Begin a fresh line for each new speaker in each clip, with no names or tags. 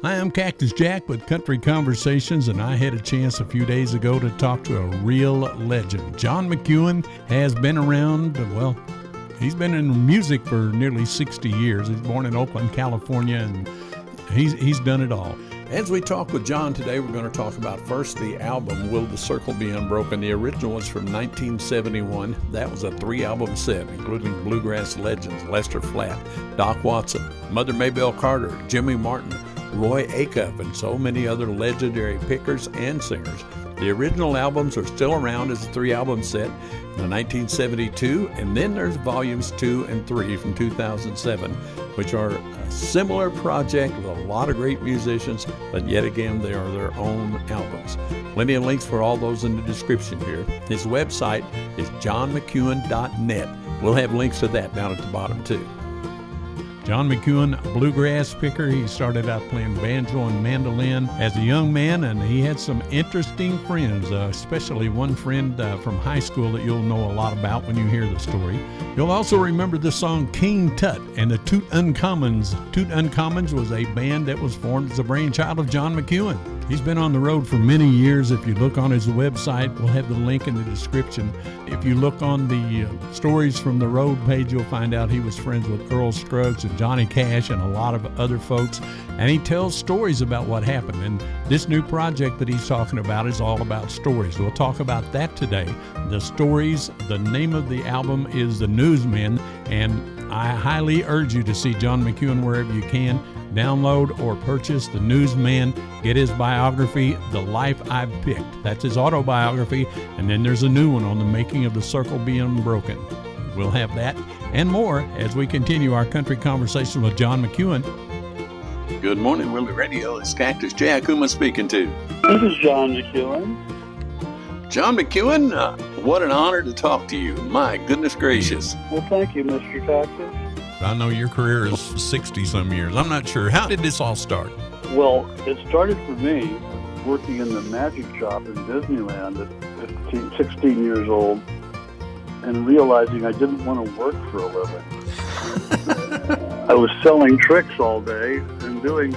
Hi, I'm Cactus Jack with Country Conversations, and I had a chance a few days ago to talk to a real legend. John McEuen has been around, well, he's been in music for nearly 60 years. He's born in Oakland, California, and he's done it all. As we talk with John today, we're going to talk about first the album, Will the Circle Be Unbroken? The original was from 1971. That was a 3-album set, including bluegrass legends Lester Flatt, Doc Watson, Mother Maybelle Carter, Jimmy Martin, Roy Acuff, and so many other legendary pickers and singers. The original albums are still around as a 3-album set in 1972, and then there's volumes 2 and 3 from 2007, which are a similar project with a lot of great musicians, but yet again, they are their own albums. Plenty of links for all those in the description here. His website is johnmceuen.net. We'll have links to that down at the bottom too. John McEuen, a bluegrass picker. He started out playing banjo and mandolin as a young man, and he had some interesting friends, especially one friend from high school that you'll know a lot about when you hear the story. You'll also remember the song King Tut and the Toot Uncommons. Toot Uncommons was a band that was formed as a brainchild of John McEuen. He's been on the road for many years. If you look on his website, we'll have the link in the description. If you look on the Stories from the Road page, you'll find out he was friends with Earl Scruggs and Johnny Cash and a lot of other folks. And he tells stories about what happened. And this new project that he's talking about is all about stories. We'll talk about that today. The stories, the name of the album is The Newsman. And I highly urge you to see John McEuen wherever you can. Download or purchase The Newsman, get his biography, The Life I've Picked. That's his autobiography, and then there's a new one on the making of the Circle Be Unbroken. We'll have that and more as we continue our country conversation with John McEuen. Good morning, Willie Radio. It's Cactus Jack. Who am I speaking to?
This is John McEuen.
John McEuen, what an honor to talk to you. My goodness gracious.
Well, thank you, Mr. Cactus.
I know your career is 60-some years. I'm not sure. How did this all start?
Well, it started for me working in the magic shop in Disneyland at 16 years old and realizing I didn't want to work for a living. I was selling tricks all day and doing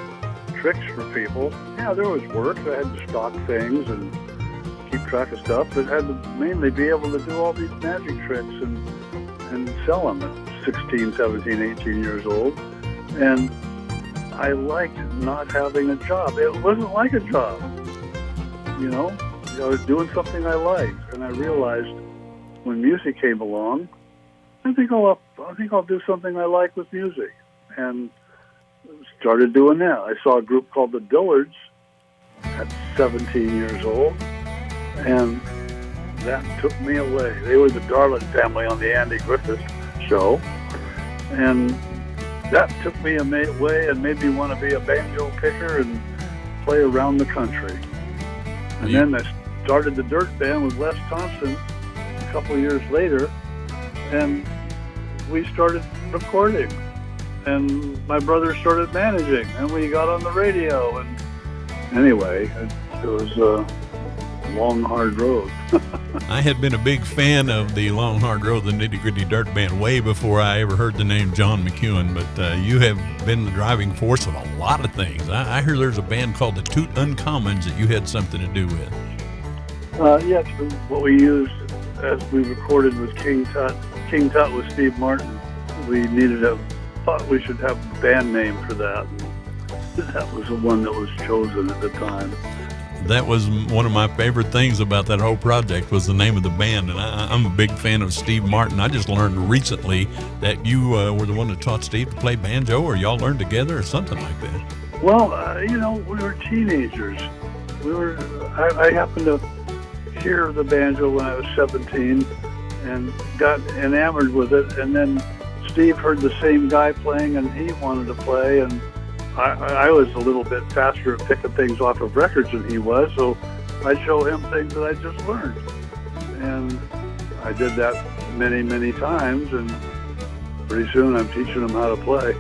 tricks for people. Yeah, there was work. I had to stock things and keep track of stuff, but I had to mainly be able to do all these magic tricks and sell them at 16, 17, 18 years old. And I liked not having a job. It wasn't like a job. You know, I was doing something I liked. And I realized when music came along, I think I'll do something I like with music. And started doing that. I saw a group called the Dillards at 17 years old. And that took me away. They were the Darling family on the Andy Griffith show, and that took me away and made me want to be a banjo picker and play around the country. And then I started the Dirt Band with Les Thompson a couple of years later, and we started recording, and my brother started managing, and we got on the radio, and anyway, it was a long, hard road.
I had been a big fan of the Long Hard Road, the Nitty Gritty Dirt Band, way before I ever heard the name John McEuen, but you have been the driving force of a lot of things. I hear there's a band called the Toot Uncommons that you had something to do with.
Yes, what we used as we recorded was King Tut. King Tut was Steve Martin. We thought we should have a band name for that. That was the one that was chosen at the time.
That was one of my favorite things about that whole project was the name of the band, and I'm a big fan of Steve Martin. I just learned recently that you were the one that taught Steve to play banjo, or y'all learned together, or something like that.
Well, we were teenagers. I happened to hear the banjo when I was 17 and got enamored with it, and then Steve heard the same guy playing, and he wanted to play, and I was a little bit faster at picking things off of records than he was, so I'd show him things that I just learned. And I did that many, many times, and pretty soon I'm teaching him how to play.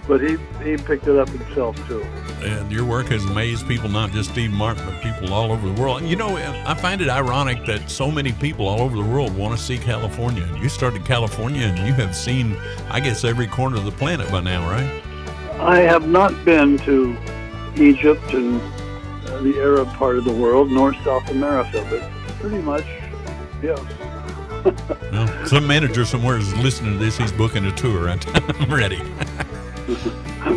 But he picked it up himself, too.
And your work has amazed people, not just Steve Martin, but people all over the world. You know, I find it ironic that so many people all over the world want to see California. You started California, and you have seen, I guess, every corner of the planet by now, right?
I have not been to Egypt and the Arab part of the world, nor South America, but pretty much, yes.
Well, some manager somewhere is listening to this. He's booking a tour. I'm ready.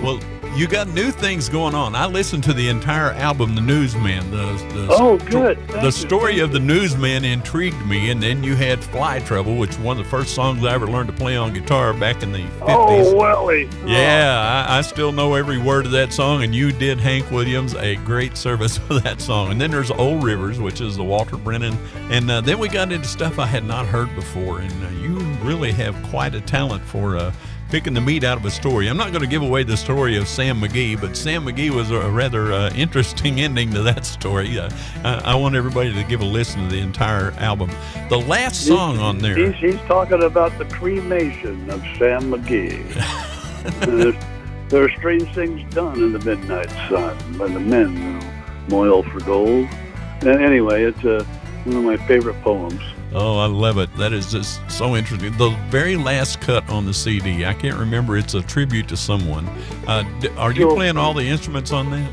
Well, you got new things going on. I listened to the entire album, The Newsman.
Good.
The story of The Newsman intrigued me, and then you had Fly Trouble, which was one of the first songs I ever learned to play on guitar back in the 50s.
Oh, Welly.
Yeah, I still know every word of that song, and you did Hank Williams a great service with that song. And then there's Old Rivers, which is the Walter Brennan. And then we got into stuff I had not heard before, and you really have quite a talent for picking the meat out of a story. I'm not going to give away the story of Sam McGee, but Sam McGee was a rather interesting ending to that story. I want everybody to give a listen to the entire album. The last song on there...
He's talking about the cremation of Sam McGee. There are strange things done in the midnight sun by the men who moil for gold. And anyway, it's one of my favorite poems.
Oh, I love it. That is just so interesting. The very last cut on the CD, I can't remember. It's a tribute to someone. Are you playing all the instruments on that?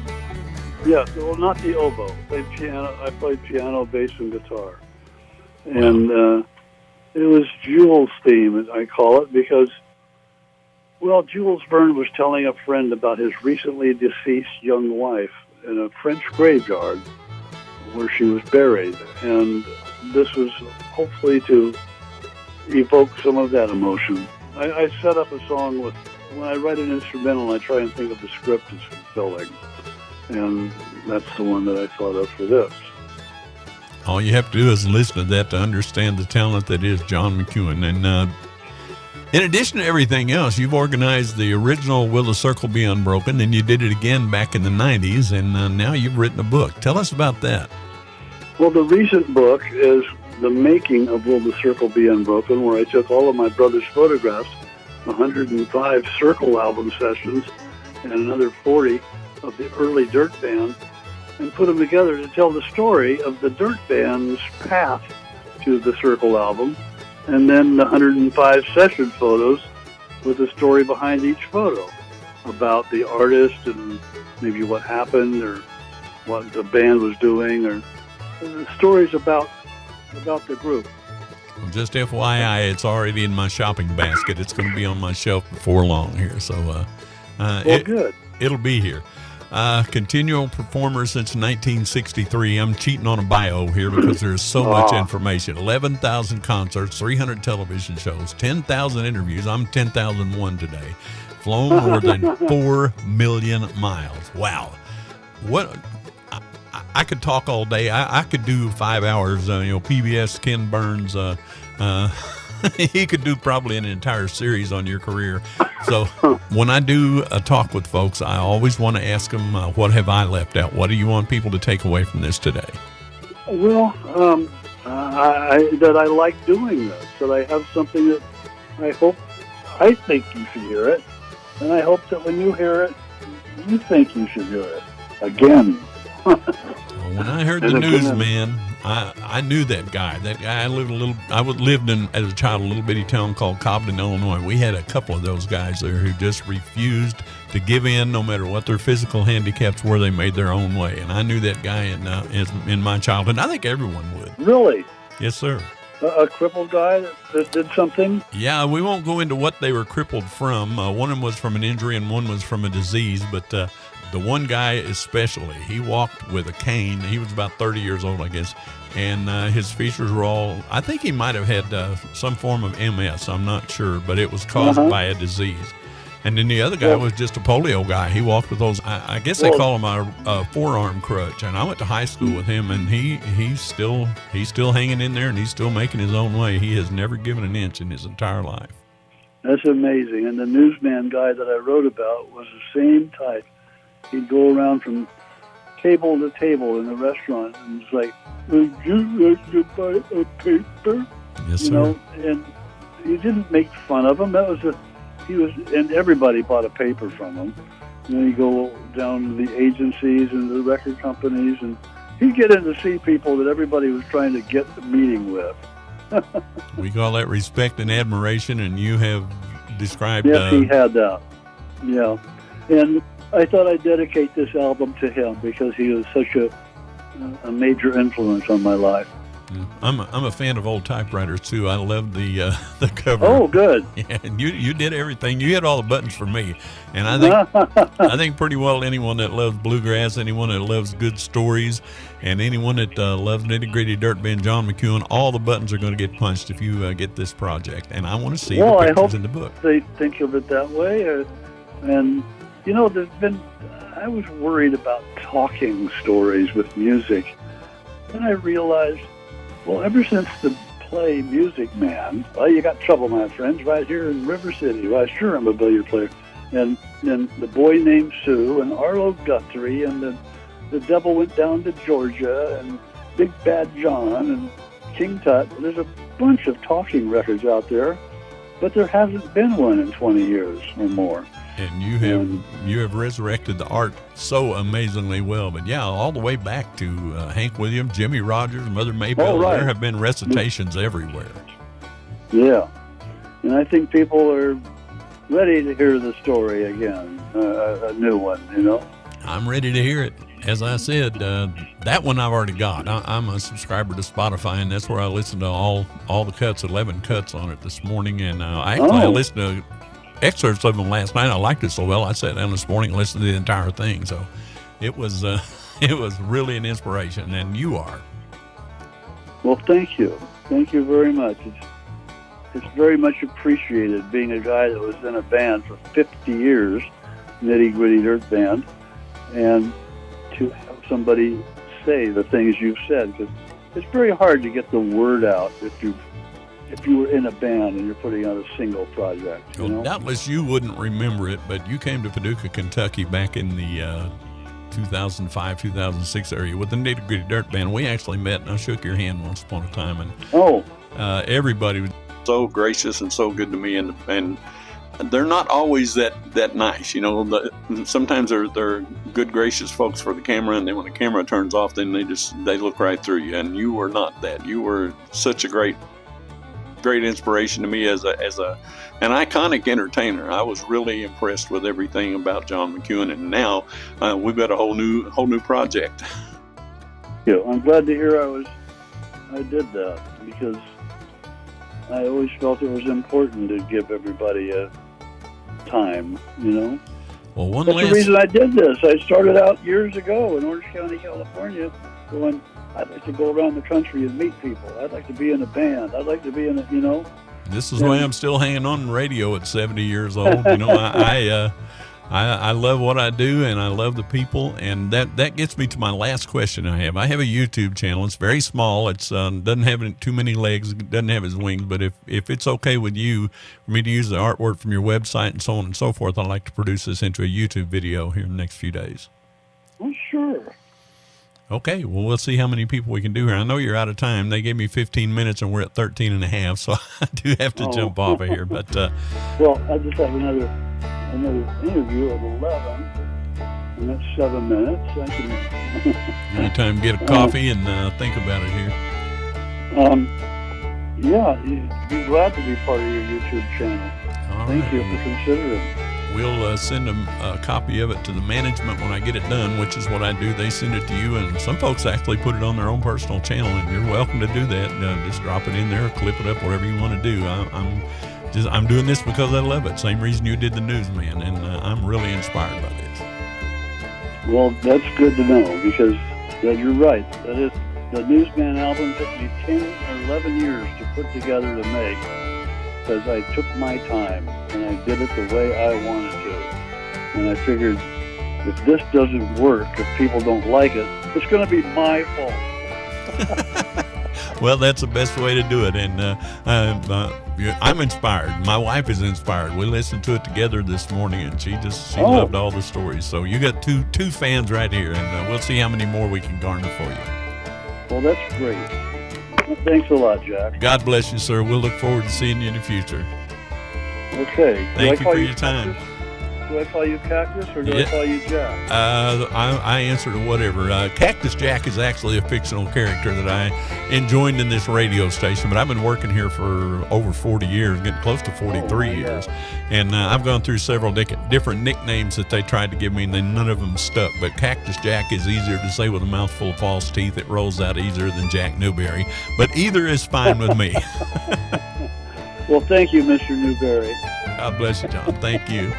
Yes, well, not the oboe. I played piano, bass, and guitar. And it was Jules' theme, as I call it, because, well, Jules Verne was telling a friend about his recently deceased young wife in a French graveyard where she was buried. And this was hopefully to evoke some of that emotion. I set up a song with, when I write an instrumental, I try and think of the script as fulfilling. And that's the one that I thought of for this.
All you have to do is listen to that to understand the talent that is John McEuen. And in addition to everything else, you've organized the original Will the Circle Be Unbroken, and you did it again back in the 90s, and now you've written a book. Tell us about that.
Well, the recent book is The Making of Will the Circle Be Unbroken, where I took all of my brother's photographs, 105 Circle album sessions, and another 40 of the early Dirt Band, and put them together to tell the story of the Dirt Band's path to the Circle album, and then the 105 session photos with the story behind each photo about the artist and maybe what happened or what the band was doing, or stories about the group.
Well, just FYI, it's already in my shopping basket. It's going to be on my shelf before long here. So,
good.
It'll be here. Continual performer since 1963. I'm cheating on a bio here because there's so much information. 11,000 concerts, 300 television shows, 10,000 interviews. I'm 10,001 today. Flown more than 4 million miles. Wow. What... I could talk all day. I could do 5 hours. PBS, Ken Burns, he could do probably an entire series on your career. So when I do a talk with folks, I always want to ask them, what have I left out? What do you want people to take away from this today?
Well, that I like doing this, that I have something that I think you should hear it, and I hope that when you hear it, you think you should hear it again.
When I heard The Newsman, I knew that guy. That guy, I lived in, as a child, a little bitty town called Cobden, Illinois. We had a couple of those guys there who just refused to give in no matter what their physical handicaps were. They made their own way. And I knew that guy in my childhood. I think everyone would.
Really?
Yes, sir.
A crippled guy that did something?
Yeah, we won't go into what they were crippled from. One of them was from an injury and one was from a disease, but the one guy especially, he walked with a cane. He was about 30 years old, I guess, and his features were all, I think he might have had some form of MS, I'm not sure, but it was caused by a disease. And then the other guy was just a polio guy. He walked with those, I guess they call him a forearm crutch. And I went to high school with him, and he's still hanging in there, and he's still making his own way. He has never given an inch in his entire life.
That's amazing. And the Newsman guy that I wrote about was the same type. He'd go around from table to table in the restaurant, and it's like, would you like to buy a paper?
Yes, sir.
And he didn't make fun of him. And everybody bought a paper from him. And then he'd go down to the agencies and the record companies, and he'd get in to see people that everybody was trying to get the meeting with.
We call that respect and admiration, and you have described...
Yes, he had that. Yeah. And I thought I'd dedicate this album to him because he was such a major influence on my life.
I'm a fan of old typewriters too. I love the cover.
Oh, good.
Yeah, and you did everything. You hit all the buttons for me, and I think pretty well anyone that loves bluegrass, anyone that loves good stories, and anyone that loves nitty gritty dirt band John McEuen, all the buttons are going to get punched if you get this project. And I want to see the pictures in the book.
They think of it that way, and you know, I was worried about talking stories with music, and I realized, well, ever since the play Music Man, well, you got trouble, my friends, right here in River City. Well, sure, I'm a billiard player. And The Boy Named Sue and Arlo Guthrie and the Devil Went Down to Georgia and Big Bad John and King Tut. There's a bunch of talking records out there, but there hasn't been one in 20 years or more.
And you have resurrected the art so amazingly well. But yeah, all the way back to Hank Williams, Jimmy Rogers, Mother Maybelle.
Oh, right.
There have been recitations everywhere.
Yeah, and I think people are ready to hear the story again, a new one, you know.
I'm ready to hear it. As I said, that one I've already got. I'm a subscriber to Spotify, and that's where I listen to all the cuts, 11 cuts on it this morning. And I listened to excerpts of them last night. I liked it so well, I sat down this morning and listened to the entire thing. So it was really an inspiration, and you are. Well,
thank you very much. It's very much appreciated, being a guy that was in a band for 50 years, nitty gritty dirt band, and to have somebody say the things you've said, because it's very hard to get the word out if you were in a band and you're putting out a single project. You know?
Doubtless you wouldn't remember it, but you came to Paducah, Kentucky back in the 2005, 2006 area with the Nitty Gritty Dirt Band. We actually met, and I shook your hand once upon a time. And everybody was so gracious and so good to me, and they're not always that nice. You know, sometimes they're good, gracious folks for the camera, and then when the camera turns off, then they look right through you. And you were not that. You were such a great inspiration to me as an iconic entertainer. I was really impressed with everything about John McEuen, and now we've got a whole new project.
Yeah, I'm glad to hear I did that, because I always felt it was important to give everybody a time, you know.
Well,
that's the reason I did this. I started out years ago in Orange County, California, going, I'd like to go around the country and meet people. I'd like to be in a band. I'd like to be in a, you know.
This is why I'm still hanging on radio at 70 years old. You know, I love what I do, and I love the people, and that gets me to my last question I have. I have a YouTube channel. It's very small. It's doesn't have too many legs. It doesn't have its wings. But if it's okay with you for me to use the artwork from your website and so on and so forth, I'd like to produce this into a YouTube video here in the next few days.
Well, sure.
Okay, well, we'll see how many people we can do here. I know you're out of time. They gave me 15 minutes, and we're at 13 and a half, so I do have to jump off of here. But
well, I just have another interview at 11, and that's 7 minutes. I can
give you time to get a coffee and think about it here.
Yeah, you'd be glad to be part of your YouTube channel. Thank you for considering.
We'll send a copy of it to the management when I get it done, which is what I do. They send it to you, and some folks actually put it on their own personal channel, and you're welcome to do that. Just drop it in there, clip it up, whatever you want to do. I'm doing this because I love it. Same reason you did the Newsman, and I'm really inspired by this.
Well, that's good to know, because you're right. That is, the Newsman album took me 10 or 11 years to put together to make, because I took my time and I did it the way I wanted to. And I figured, if this doesn't work, if people don't like it, it's going to be my fault.
Well, that's the best way to do it. And I'm inspired. My wife is inspired. We listened to it together this morning, and she loved all the stories. So you got two fans right here, and we'll see how many more we can garner for you.
Well, that's great. Thanks a lot, Jack.
God bless you, sir. We'll look forward to seeing you in the future.
Okay.
Thank you for your time.
Do Do I call you Cactus or do I call you Jack?
I answer to whatever. Cactus Jack is actually a fictional character that I joined in this radio station, but I've been working here for over 40 years, getting close to 43 years. And I've gone through several different nicknames that they tried to give me, and then none of them stuck. But Cactus Jack is easier to say with a mouthful of false teeth. It rolls out easier than Jack Newberry. But either is fine with me.
Well, thank you, Mr. Newberry.
God bless you, John. Thank you.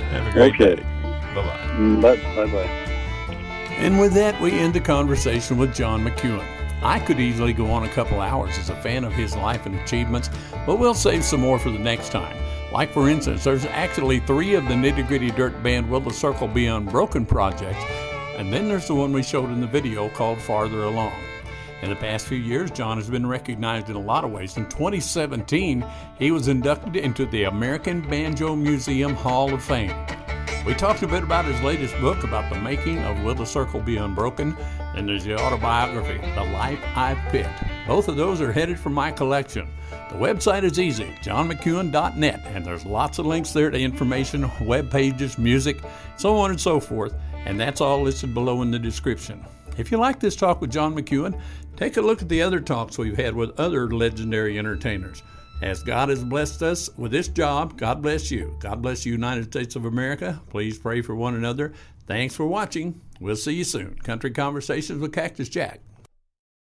Have a great day. Bye-bye.
Bye-bye.
And with that, we end the conversation with John McEuen. I could easily go on a couple hours as a fan of his life and achievements, but we'll save some more for the next time. Like, for instance, there's actually 3 of the Nitty Gritty Dirt Band Will the Circle Be Unbroken projects, and then there's the one we showed in the video called Farther Along. In the past few years, John has been recognized in a lot of ways. In 2017, he was inducted into the American Banjo Museum Hall of Fame. We talked a bit about his latest book about the making of Will the Circle Be Unbroken, and there's the autobiography, The Life I've Picked. Both of those are headed for my collection. The website is easy, johnmceuen.net, and there's lots of links there to information, web pages, music, so on and so forth, and that's all listed below in the description. If you like this talk with John McEuen, take a look at the other talks we've had with other legendary entertainers. As God has blessed us with this job, God bless you. God bless the United States of America. Please pray for one another. Thanks for watching. We'll see you soon. Country Conversations with Cactus Jack.